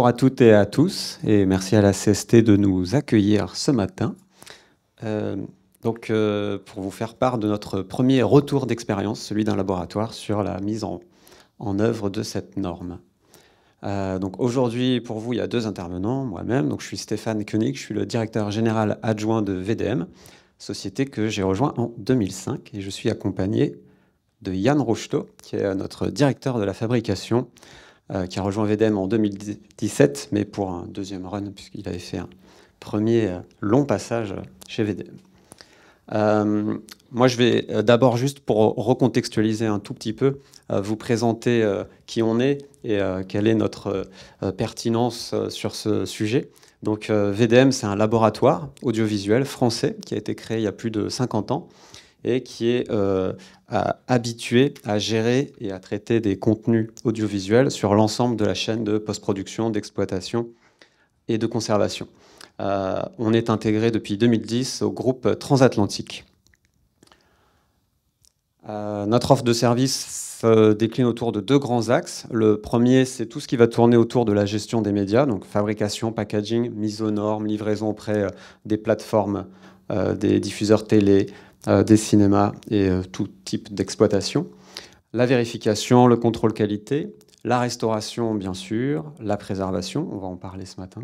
Bonjour à toutes et à tous, et merci à la CST de nous accueillir ce matin. Pour vous faire part de notre premier retour d'expérience, celui d'un laboratoire, sur la mise en œuvre de cette norme. Aujourd'hui, pour vous, il y a deux intervenants, moi-même. Donc, je suis Stéphane Koenig, je suis le directeur général adjoint de VDM, société que j'ai rejoint en 2005, et je suis accompagné de Yann Rocheteau, qui est notre directeur de la fabrication, qui a rejoint VDM en 2017, mais pour un deuxième run, puisqu'il avait fait un premier long passage chez VDM. Moi, je vais d'abord, juste pour recontextualiser un tout petit peu, vous présenter qui on est et quelle est notre pertinence sur ce sujet. Donc, VDM, c'est un laboratoire audiovisuel français qui a été créé il y a plus de 50 ans et qui est habitué à gérer et à traiter des contenus audiovisuels sur l'ensemble de la chaîne de post-production, d'exploitation et de conservation. On est intégré depuis 2010 au groupe Transatlantique. Notre offre de service se décline autour de deux grands axes. Le premier, c'est tout ce qui va tourner autour de la gestion des médias, donc fabrication, packaging, mise aux normes, livraison auprès des plateformes, des diffuseurs télé, des cinémas et tout type d'exploitation. La vérification, le contrôle qualité, la restauration bien sûr, la préservation, on va en parler ce matin,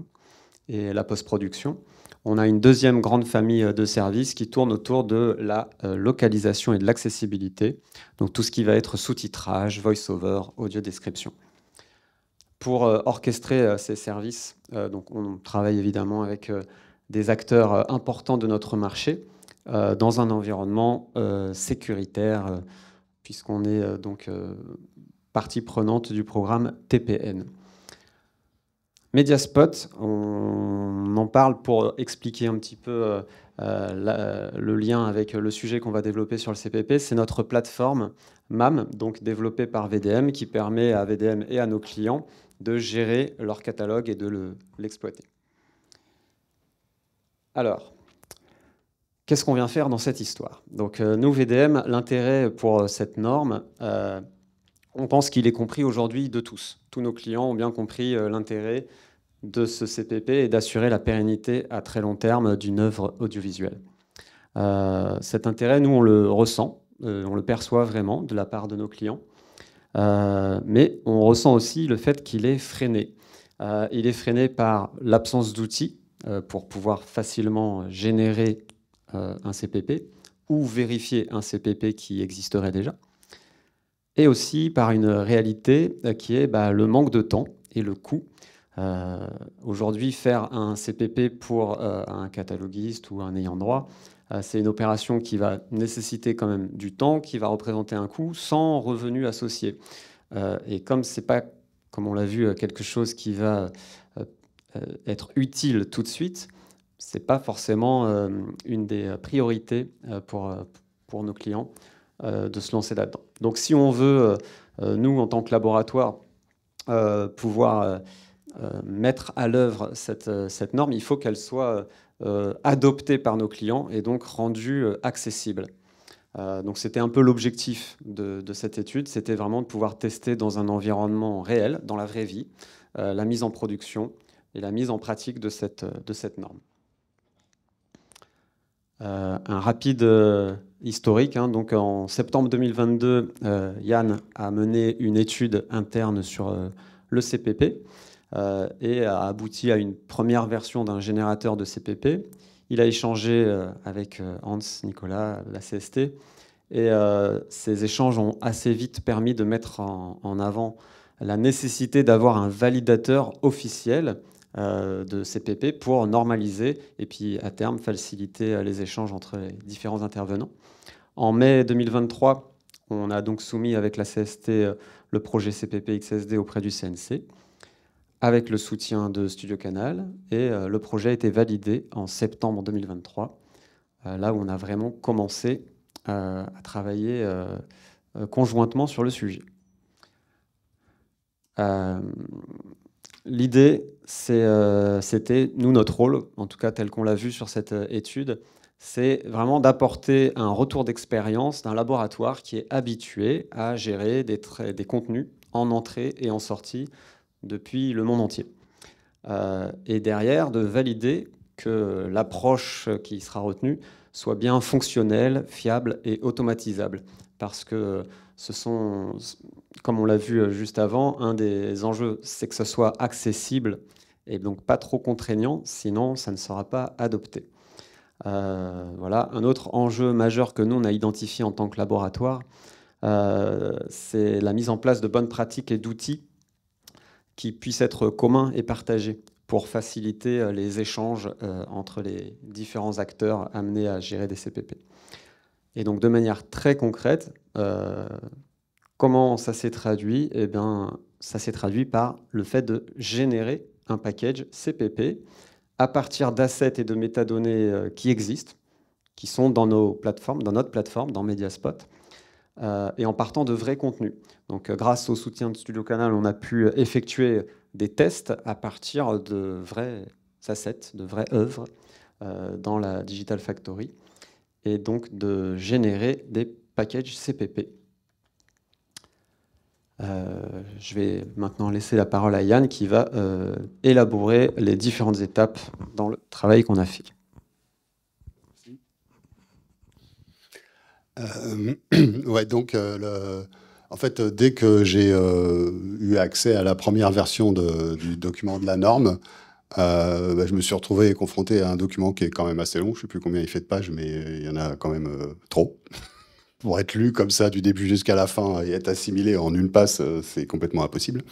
et la post-production. On a une deuxième grande famille de services qui tourne autour de la localisation et de l'accessibilité, donc tout ce qui va être sous-titrage, voice-over, audio-description. Pour orchestrer ces services, donc on travaille évidemment avec des acteurs importants de notre marché, dans un environnement sécuritaire, puisqu'on est donc partie prenante du programme TPN. Mediaspot, on en parle pour expliquer un petit peu le lien avec le sujet qu'on va développer sur le CPP. C'est notre plateforme MAM, donc développée par VDM, qui permet à VDM et à nos clients de gérer leur catalogue et de l'exploiter. Alors, qu'est-ce qu'on vient faire dans cette histoire? Donc, nous, VDM, l'intérêt pour cette norme, on pense qu'il est compris aujourd'hui de tous. Tous nos clients ont bien compris l'intérêt de ce CPP et d'assurer la pérennité à très long terme d'une œuvre audiovisuelle. Cet intérêt, nous, on le ressent, on le perçoit vraiment de la part de nos clients, mais on ressent aussi le fait qu'il est freiné. Il est freiné par l'absence d'outils pour pouvoir facilement générer un CPP ou vérifier un CPP qui existerait déjà, et aussi par une réalité qui est le manque de temps et le coût. Aujourd'hui, faire un CPP pour un cataloguiste ou un ayant droit, c'est une opération qui va nécessiter quand même du temps, qui va représenter un coût sans revenu associé. Et comme ce n'est pas, comme on l'a vu, quelque chose qui va être utile tout de suite, ce n'est pas forcément une des priorités pour nos clients de se lancer là-dedans. Donc si on veut, nous, en tant que laboratoire, pouvoir mettre à l'œuvre cette norme, il faut qu'elle soit adoptée par nos clients et donc rendue accessible. Donc c'était un peu l'objectif de cette étude, c'était vraiment de pouvoir tester dans un environnement réel, dans la vraie vie, la mise en production et la mise en pratique de cette norme. Un rapide historique. Donc en septembre 2022, Yann a mené une étude interne sur le CPP et a abouti à une première version d'un générateur de CPP. Il a échangé avec Hans, Nicolas, la CST, et ces échanges ont assez vite permis de mettre en avant la nécessité d'avoir un validateur officiel de CPP pour normaliser et puis à terme faciliter les échanges entre les différents intervenants. En mai 2023, on a donc soumis avec la CST le projet CPP XSD auprès du CNC avec le soutien de Studio Canal, et le projet a été validé en septembre 2023, là où on a vraiment commencé à travailler conjointement sur le sujet. L'idée, c'était, nous, notre rôle, en tout cas tel qu'on l'a vu sur cette étude, c'est vraiment d'apporter un retour d'expérience d'un laboratoire qui est habitué à gérer des contenus en entrée et en sortie depuis le monde entier. et derrière de valider que l'approche qui sera retenue soit bien fonctionnelle, fiable et automatisable. Parce que ce sont, comme on l'a vu juste avant, un des enjeux, c'est que ce soit accessible et donc pas trop contraignant, sinon ça ne sera pas adopté. Voilà. Un autre enjeu majeur que nous, on a identifié en tant que laboratoire, c'est la mise en place de bonnes pratiques et d'outils qui puissent être communs et partagés pour faciliter les échanges entre les différents acteurs amenés à gérer des CPP. Et donc, de manière très concrète, comment ça s'est traduit? Eh bien, ça s'est traduit par le fait de générer un package CPP à partir d'assets et de métadonnées qui existent, qui sont dans nos plateformes, dans notre plateforme, dans Mediaspot, et en partant de vrais contenus. Donc, grâce au soutien de Studio Canal, on a pu effectuer des tests à partir de vrais assets, de vraies œuvres dans la Digital Factory, et donc de générer des packages CPP. Je vais maintenant laisser la parole à Yann qui va élaborer les différentes étapes dans le travail qu'on a fait. Ouais, donc en fait, dès que j'ai eu accès à la première version du document de la norme, je me suis retrouvé confronté à un document qui est quand même assez long. Je ne sais plus combien il fait de pages, mais il y en a quand même trop. Pour être lu comme ça du début jusqu'à la fin et être assimilé en une passe, c'est complètement impossible.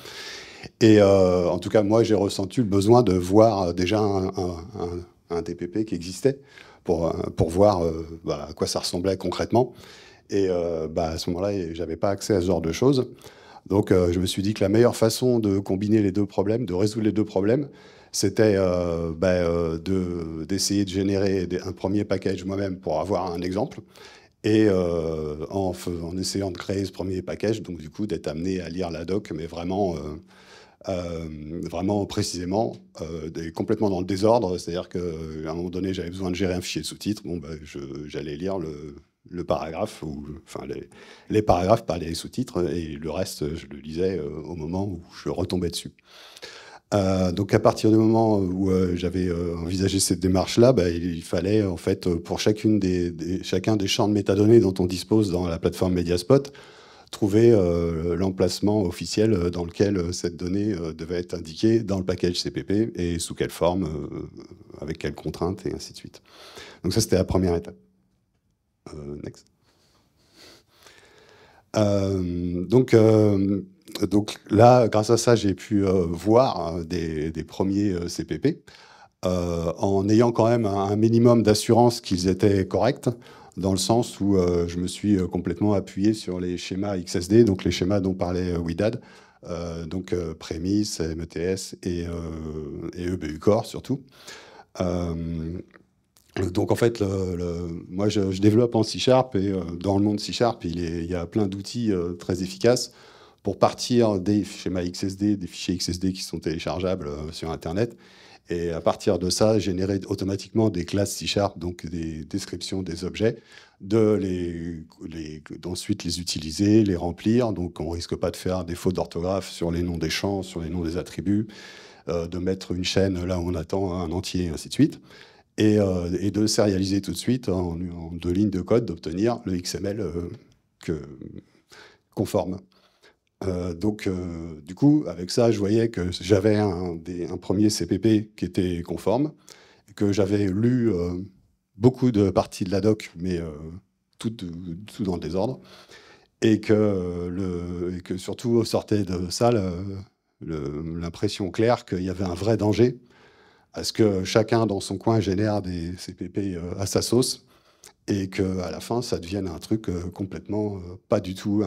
Et en tout cas, moi, j'ai ressenti le besoin de voir déjà un DPP qui existait pour voir à quoi ça ressemblait concrètement. Et à ce moment-là, j'avais pas accès à ce genre de choses. Donc, je me suis dit que la meilleure façon de combiner les deux problèmes, de résoudre les deux problèmes, c'était d'essayer de générer un premier package moi-même pour avoir un exemple. Et en essayant de créer ce premier package, donc du coup, d'être amené à lire la doc, mais vraiment précisément, complètement dans le désordre. C'est-à-dire qu'à un moment donné, j'avais besoin de gérer un fichier de sous-titres. Bon, j'allais lire le paragraphe, ou enfin les paragraphes par les sous-titres, et le reste, je le lisais au moment où je retombais dessus. Donc à partir du moment où j'avais envisagé cette démarche-là, il fallait en fait pour chacun des champs de métadonnées dont on dispose dans la plateforme Mediaspot, trouver l'emplacement officiel dans lequel cette donnée devait être indiquée dans le package CPP et sous quelle forme, avec quelles contraintes et ainsi de suite. Donc ça, c'était la première étape. Next. Donc là, grâce à ça, j'ai pu voir des premiers CPP en ayant quand même un minimum d'assurance qu'ils étaient corrects, dans le sens où je me suis complètement appuyé sur les schémas XSD, donc les schémas dont parlait Widad, donc Prémices, METS et EBU Core surtout. Donc en fait, moi je développe en C#, et dans le monde C#, il y a plein d'outils très efficaces pour partir des schémas XSD, des fichiers XSD qui sont téléchargeables sur Internet, et à partir de ça, générer automatiquement des classes C#, donc des descriptions des objets, d'ensuite les utiliser, les remplir. Donc on risque pas de faire des fautes d'orthographe sur les noms des champs, sur les noms des attributs, de mettre une chaîne là où on attend un entier, et ainsi de suite. Et de sérialiser tout de suite en 2 lignes de code, d'obtenir le XML conforme. Donc, du coup, avec ça, je voyais que j'avais un premier CPP qui était conforme, que j'avais lu beaucoup de parties de la doc, mais tout dans le désordre, et que surtout sortait de ça l'impression claire qu'il y avait un vrai danger à ce que chacun dans son coin génère des CPP à sa sauce, et qu'à la fin, ça devienne un truc complètement pas du tout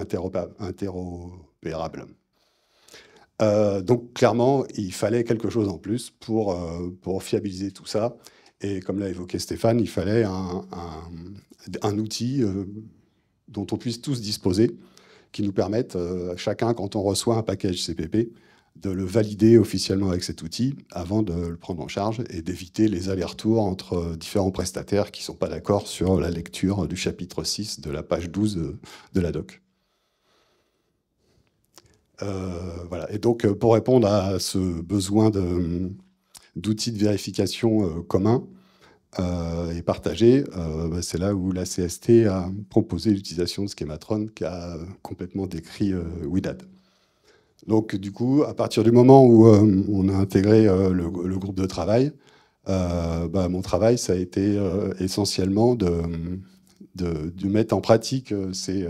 interopérable. Donc clairement, il fallait quelque chose en plus pour fiabiliser tout ça. Et comme l'a évoqué Stéphane, il fallait un outil dont on puisse tous disposer, qui nous permette, chacun, quand on reçoit un package CPP, de le valider officiellement avec cet outil avant de le prendre en charge, et d'éviter les allers-retours entre différents prestataires qui ne sont pas d'accord sur la lecture du chapitre 6 de la page 12 de la doc. Voilà. Et donc, pour répondre à ce besoin d'outils de vérification communs et partagés, c'est là où la CST a proposé l'utilisation de Schematron qu'a complètement décrit Widad. Donc du coup, à partir du moment où on a intégré le groupe de travail, mon travail, ça a été essentiellement de mettre en pratique ces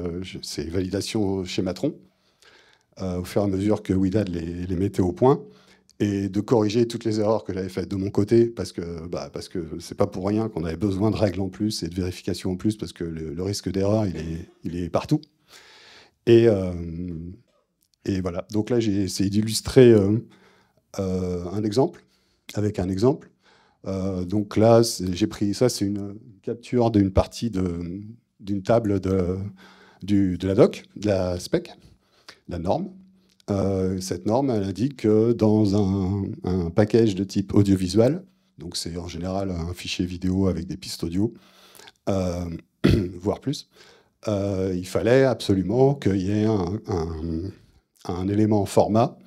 validations schématron au fur et à mesure que Widad les mettait au point, et de corriger toutes les erreurs que j'avais faites de mon côté, parce que c'est pas pour rien qu'on avait besoin de règles en plus et de vérifications en plus, parce que le risque d'erreur, il est partout. Et voilà. Donc là, j'ai essayé d'illustrer un exemple, avec un exemple. Donc là, j'ai pris ça, c'est une capture d'une partie d'une table de la doc, de la spec, la norme. Cette norme, elle indique que dans un package de type audiovisuel, donc c'est en général un fichier vidéo avec des pistes audio, voire plus, il fallait absolument qu'il y ait un élément format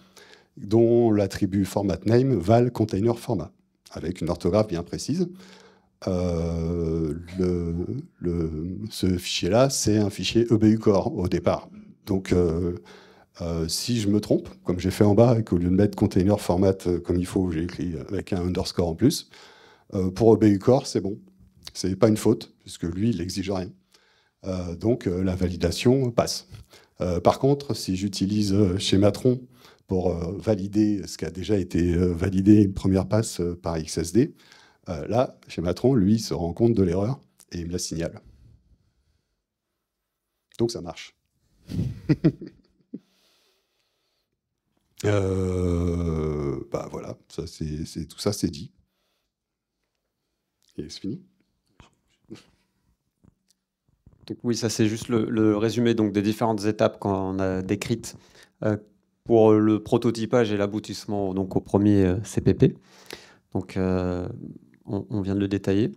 dont l'attribut format name val container format, avec une orthographe bien précise. Ce fichier-là, c'est un fichier EBU-Core au départ. Donc, si je me trompe, comme j'ai fait en bas, et qu'au lieu de mettre container format comme il faut, j'ai écrit avec un underscore en plus, pour EBU-Core, c'est bon. C'est pas une faute, puisque lui, il n'exige rien. Donc, la validation passe. Par contre, si j'utilise Schematron pour valider ce qui a déjà été validé une première passe par XSD, là, Schematron, lui, se rend compte de l'erreur et il me la signale. Donc ça marche. Voilà, ça, tout ça c'est dit. Et c'est fini. Donc, oui, ça c'est juste le résumé donc, des différentes étapes qu'on a décrites pour le prototypage et l'aboutissement donc, au premier CPP. Donc, on vient de le détailler.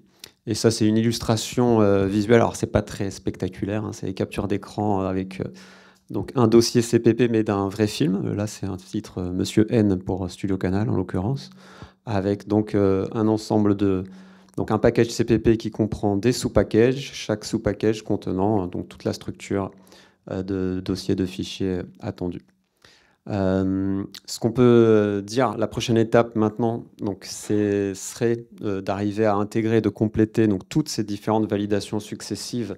Et ça, c'est une illustration visuelle. Alors, c'est pas très spectaculaire, hein, c'est des captures d'écran avec donc un dossier CPP, mais d'un vrai film. Là, c'est un titre Monsieur N pour Studio Canal, en l'occurrence, avec donc un ensemble de... Donc un package CPP qui comprend des sous-packages, chaque sous-package contenant donc toute la structure de dossier de fichiers attendu. Ce qu'on peut dire, la prochaine étape maintenant, donc, serait d'arriver à intégrer, de compléter donc, toutes ces différentes validations successives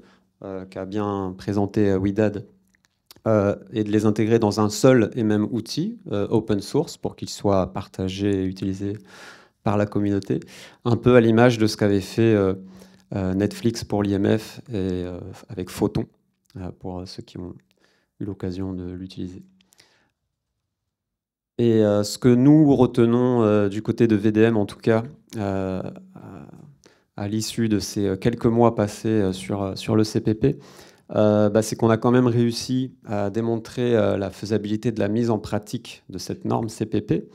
qu'a bien présenté Widad et de les intégrer dans un seul et même outil open source pour qu'il soit partagé et utilisé par la communauté, un peu à l'image de ce qu'avait fait Netflix pour l'IMF et avec Photon, pour ceux qui ont eu l'occasion de l'utiliser. Et ce que nous retenons du côté de VDM, en tout cas, à l'issue de ces quelques mois passés sur le CPP, c'est qu'on a quand même réussi à démontrer la faisabilité de la mise en pratique de cette norme CPP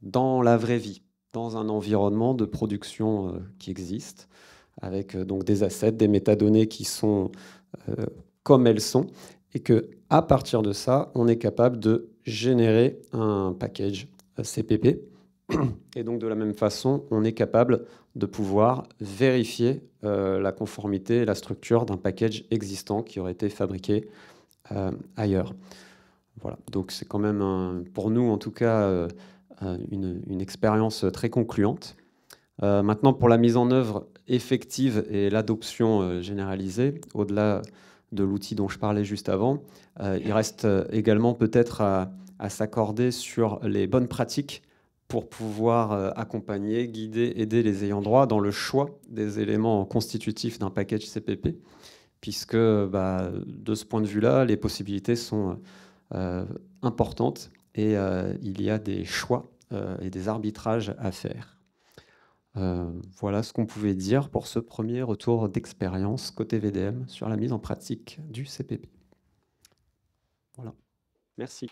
dans la vraie vie, dans un environnement de production qui existe, avec donc des assets, des métadonnées qui sont comme elles sont, et qu'à partir de ça, on est capable de générer un package CPP. Et donc de la même façon, on est capable de pouvoir vérifier la conformité et la structure d'un package existant qui aurait été fabriqué ailleurs. Voilà, donc c'est quand même, pour nous en tout cas, une expérience très concluante. Maintenant, pour la mise en œuvre effective et l'adoption généralisée, au-delà de l'outil dont je parlais juste avant, il reste également peut-être à s'accorder sur les bonnes pratiques pour pouvoir accompagner, guider, aider les ayants droit dans le choix des éléments constitutifs d'un package CPP, puisque de ce point de vue-là, les possibilités sont importantes et il y a des choix et des arbitrages à faire. Voilà ce qu'on pouvait dire pour ce premier retour d'expérience côté VDM sur la mise en pratique du CPP. Voilà, merci.